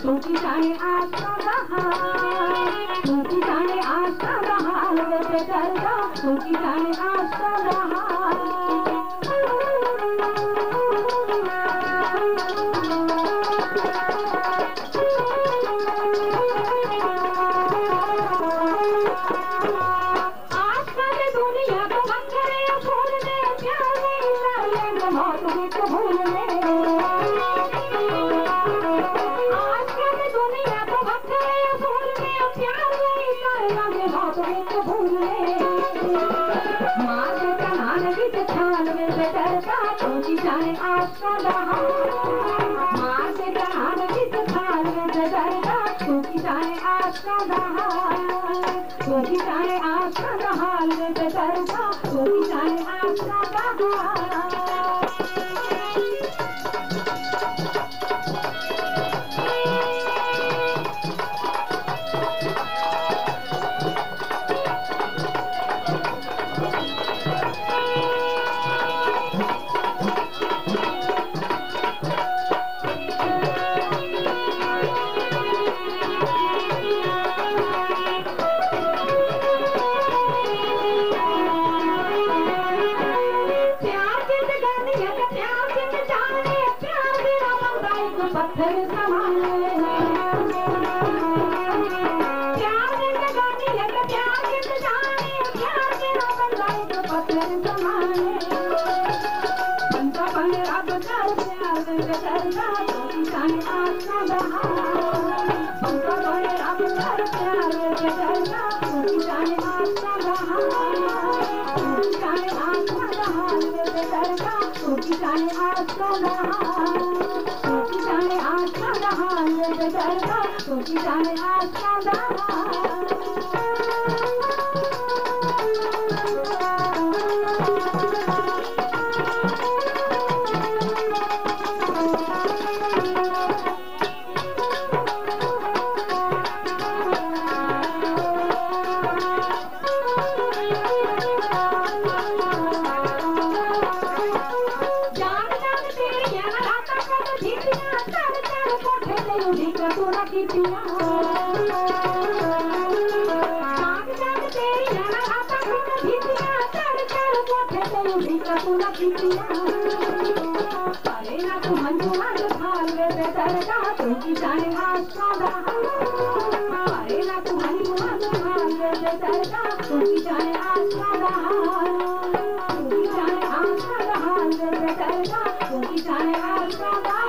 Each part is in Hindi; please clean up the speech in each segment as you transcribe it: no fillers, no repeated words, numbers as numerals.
तुमकी जाने आसमां रहा, तुमकी जाने आसमां रहा, बेदर्दा तुमकी जाने आसमां रहा। आजकल दुनिया को बंधे भूलने प्यार में सारे मौत विच भूलने, आजकल दुनिया को बंधे भूलने प्यार में सारे मौत विच भूलने। मां के कनाल विच छाल में बेदर्दा तुमकी जाने आसमां रहा, मां के कनाल विच छाल में बेदर्दा तुमकी जाने आसमां रहा, तुमकी जाने आसमां रहा बेदर्दा तुमकी जाने आसमां रहा। पत्थर समाने प्यार जिंदगानी है तो प्यार जिंदगानी, प्यार तेरा बंदा तो पत्थर समाने। बंदा बन रब कर प्यार बेदर्दा तुमकी जाने आसमां रहा, बंदा बन रब कर प्यार बेदर्दा तुमकी जाने आसमां रहा, तुमकी जाने आसमां रहा बेदर्दा तुमकी जाने आसमां रहा, तुमकी जाने आसमां रहा बेदर्दा तुमकी जाने आसमां रहा। तू न कीतिया जाग जाग तेरी नैना रातां खुद भीतिया, चढ़ चढ़ कोठे ते उड़ी तू न कीतिया। अरे ना तू मंजुआ दे भाल बेदर्दा तुमकी जाने आसमां रहा, अरे ना तू मंजुआ दे भाल बेदर्दा तुमकी जाने आसमां रहा, तुमकी जाने आसमां रहा बेदर्दा तुमकी जाने आसमां रहा।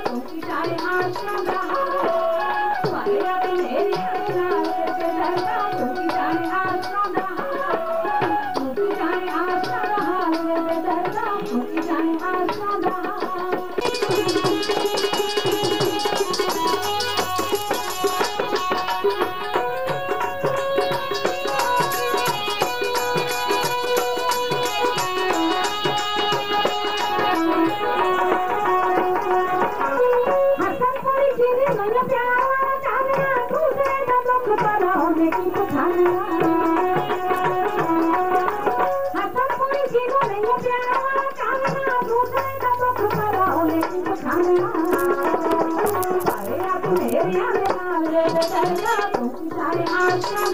तुमकी जाने आसमां रहा, तुमकी जाने आसमां रहा, तुमकी जाने आसमां रहा बेदर्दा तुमकी जाने आसमां रहा। तुमकी जाने आसमां